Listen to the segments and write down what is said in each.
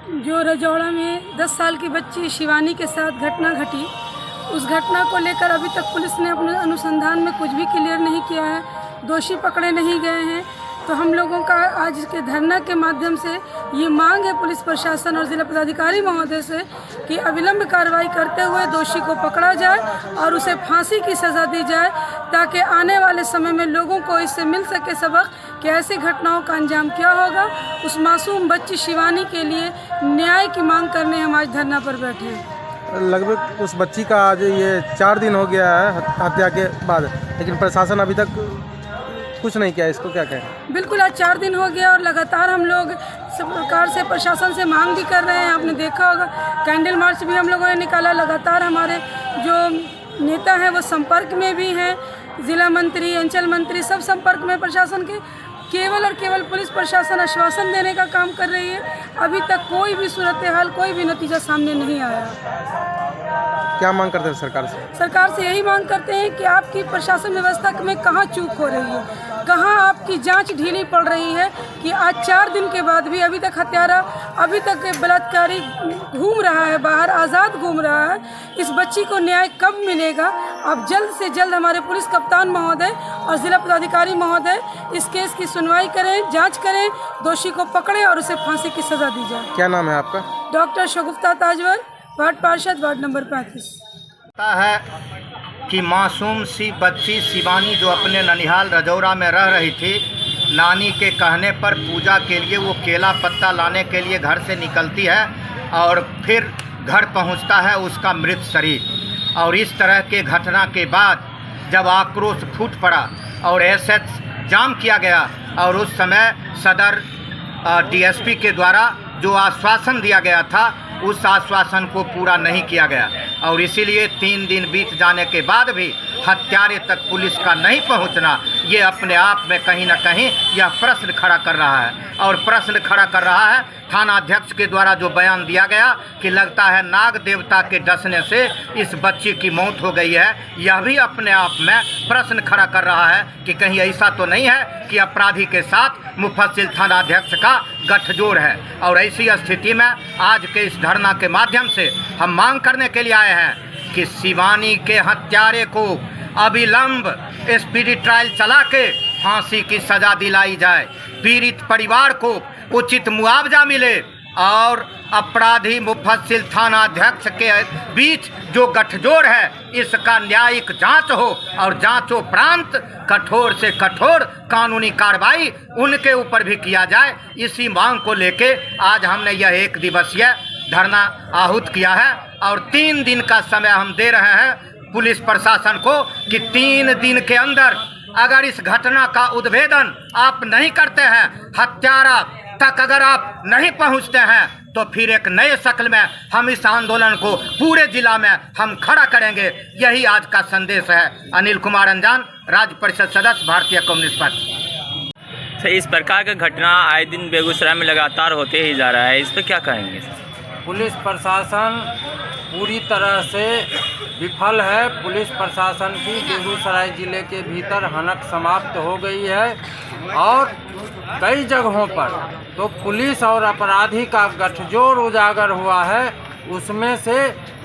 जो रजौड़ा में 10 साल की बच्ची शिवानी के साथ घटना घटी, उस घटना को लेकर अभी तक पुलिस ने अपने अनुसंधान में कुछ भी क्लियर नहीं किया है, दोषी पकड़े नहीं गए हैं। तो हम लोगों का आज के धरना के माध्यम से ये मांग है पुलिस प्रशासन और जिला पदाधिकारी महोदय से कि अविलंब कार्रवाई करते हुए दोषी को पकड़ा जाए और उसे फांसी की सज़ा दी जाए, ताकि आने वाले समय में लोगों को इससे मिल सके सबक कि ऐसी घटनाओं का अंजाम क्या होगा। उस मासूम बच्ची शिवानी के लिए न्याय की मांग करने हम आज धरना पर बैठे हैं। लगभग उस बच्ची का आज ये 4 दिन हो गया है हत्या के बाद, लेकिन प्रशासन अभी तक कुछ नहीं किया। इसको क्या कहें? बिल्कुल, आज 4 दिन हो गया और लगातार हम लोग सरकार से, प्रशासन से मांग भी कर रहे हैं। आपने देखा होगा कैंडल मार्च भी हम लोगों ने निकाला। लगातार हमारे जो नेता हैं वो संपर्क में भी हैं, जिला मंत्री, अंचल मंत्री सब संपर्क में प्रशासन के। केवल और केवल पुलिस प्रशासन आश्वासन देने का काम कर रही है। अभी तक कोई भी सूरत हाल, कोई भी नतीजा सामने नहीं आया। क्या मांग करते हैं सरकार से? सरकार से यही मांग करते हैं कि आपकी प्रशासन व्यवस्था में कहाँ चूक हो रही है, कहाँ आपकी जांच ढीली पड़ रही है कि आज 4 दिन के बाद भी अभी तक हत्यारा, अभी तक बलात्कारी घूम रहा है, बाहर आज़ाद घूम रहा है। इस बच्ची को न्याय कब मिलेगा? अब जल्द से जल्द हमारे पुलिस कप्तान महोदय और जिला पदाधिकारी महोदय इस केस की सुनवाई करें, जांच करें, दोषी को पकड़े और उसे फांसी की सज़ा दी जाए। क्या नाम है आपका? डॉक्टर शगुफ्ता ताजवर, वार्ड पार्षद, वार्ड नंबर 35। है कि मासूम सी बच्ची शिवानी जो अपने ननिहाल रजौरा में रह रही थी, नानी के कहने पर पूजा के लिए वो केला पत्ता लाने के लिए घर से निकलती है और फिर घर पहुंचता है उसका मृत शरीर। और इस तरह के घटना के बाद जब आक्रोश फूट पड़ा और एसएच जाम किया गया और उस समय सदर डीएसपी के द्वारा जो आश्वासन दिया गया था उस आश्वासन को पूरा नहीं किया गया और इसीलिए 3 दिन बीत जाने के बाद भी हत्यारे तक पुलिस का नहीं पहुंचना, ये अपने आप में कहीं ना कहीं यह प्रश्न खड़ा कर रहा है। और प्रश्न खड़ा कर रहा है थाना अध्यक्ष के द्वारा जो बयान दिया गया कि लगता है नाग देवता के डसने से इस बच्ची की मौत हो गई है, यह भी अपने आप में प्रश्न खड़ा कर रहा है कि कहीं ऐसा तो नहीं है कि अपराधी के साथ मुफस्सिल थाना अध्यक्ष का गठजोड़ है। और ऐसी स्थिति में आज के इस धरना के माध्यम से हम मांग करने के लिए आए हैं कि शिवानी के हत्यारे को अविलंब स्पीडी ट्रायल चला के फांसी की सजा दिलाई जाए, पीड़ित परिवार को उचित मुआवजा मिले और अपराधी मुफस्सिल थाना अध्यक्ष के बीच जो गठजोड़ है इसका न्यायिक जांच हो और जांचोपरांत कठोर से कठोर कानूनी कार्रवाई उनके ऊपर भी किया जाए। इसी मांग को लेके आज हमने यह 1 दिवसीय धरना आहूत किया है और 3 दिन का समय हम दे रहे हैं पुलिस प्रशासन को कि 3 दिन के अंदर अगर इस घटना का उद्भेदन आप नहीं करते हैं, हत्यारा तक अगर आप नहीं पहुंचते हैं, तो फिर एक नए शक्ल में हम इस आंदोलन को पूरे जिला में हम खड़ा करेंगे। यही आज का संदेश है। अनिल कुमार अंजान, राज्य परिषद सदस्य, भारतीय कम्युनिस्ट पार्टी। इस प्रकार का घटना आए दिन बेगूसराय में लगातार होते ही जा रहा है, इस पर क्या कहेंगे? पुलिस प्रशासन पूरी तरह से विफल है। पुलिस प्रशासन की बेगूसराय ज़िले के भीतर हनक समाप्त हो गई है और कई जगहों पर तो पुलिस और अपराधी का गठजोड़ उजागर हुआ है। उसमें से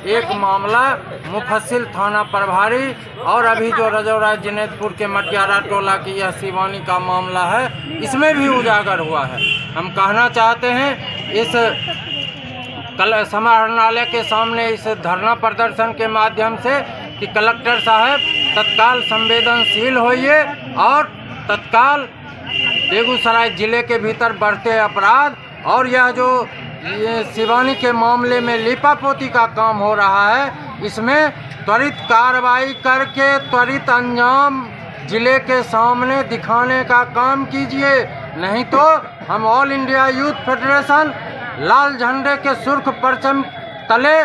एक मामला मुफस्सिल थाना प्रभारी और अभी जो रजौरा जिनेदपुर के मटियारा टोला की यह शिवानी का मामला है, इसमें भी उजागर हुआ है। हम कहना चाहते हैं इस कल समाहरणालय के सामने इस धरना प्रदर्शन के माध्यम से कि कलेक्टर साहब तत्काल संवेदनशील होइए और तत्काल बेगूसराय ज़िले के भीतर बढ़ते अपराध और यह जो शिवानी के मामले में लिपापोती का काम हो रहा है, इसमें त्वरित कार्रवाई करके त्वरित अंजाम ज़िले के सामने दिखाने का काम कीजिए। नहीं तो हम ऑल इंडिया यूथ फेडरेशन लाल झंडे के सुर्ख परचम तले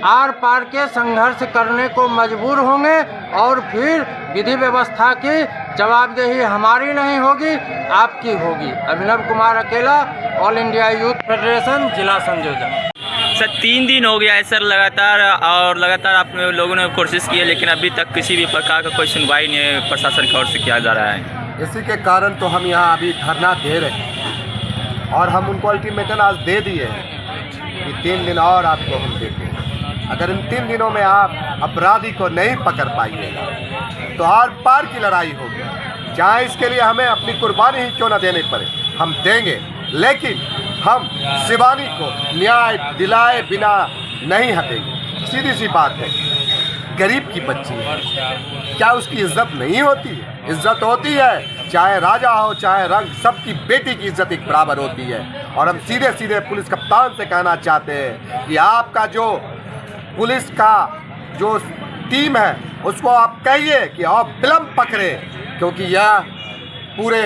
आर पार के संघर्ष करने को मजबूर होंगे और फिर विधि व्यवस्था की जवाबदेही हमारी नहीं होगी, आपकी होगी। अभिनव कुमार अकेला, ऑल इंडिया यूथ फेडरेशन, जिला संयोजक। सर 3 दिन हो गया है सर लगातार आप लोगों ने कोशिश की है, लेकिन अभी तक किसी भी प्रकार का कोई सुनवाई नहीं प्रशासन की ओर से किया जा रहा है। इसी के कारण तो हम यहाँ अभी धरना दे रहे हैं और हम उनको अल्टीमेटम आज दे दिए हैं कि 3 दिन और आपको हम देते हैं। अगर इन 3 दिनों में आप अपराधी को नहीं पकड़ पाइएगा तो आर पार की लड़ाई होगी, चाहे इसके लिए हमें अपनी कुर्बानी ही क्यों न देनी पड़े, हम देंगे। लेकिन हम शिवानी को न्याय दिलाए बिना नहीं हटेंगे। सीधी सी बात है, गरीब की बच्ची है, क्या उसकी इज्जत नहीं होती है? इज्जत होती है, चाहे राजा हो चाहे रंग, सबकी बेटी की इज्जत एक बराबर होती है। और हम सीधे सीधे पुलिस कप्तान से कहना चाहते हैं कि आपका जो पुलिस का जो टीम है उसको आप कहिए कि आप विलम्ब पकड़े, क्योंकि यह पूरे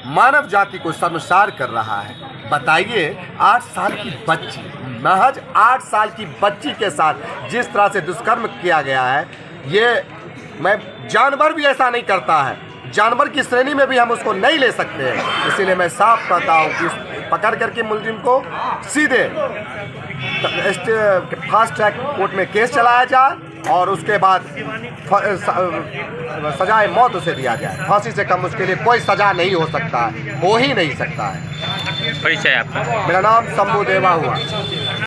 मानव जाति को शर्मसार कर रहा है। बताइए, 8 साल की बच्ची, महज 8 साल की बच्ची के साथ जिस तरह से दुष्कर्म किया गया है, ये मैं जानवर भी ऐसा नहीं करता है, जानवर की श्रेणी में भी हम उसको नहीं ले सकते हैं। इसीलिए मैं साफ कहता हूँ कि पकड़ करके मुलजिम को सीधे फास्ट ट्रैक कोर्ट में केस चलाया जाए और उसके बाद सजाए मौत उसे दिया जाए। फांसी से कम उसके लिए कोई सजा नहीं हो सकता है, हो ही नहीं सकता है। परिचय आपका? मेरा नाम शंभू देवा हुआ।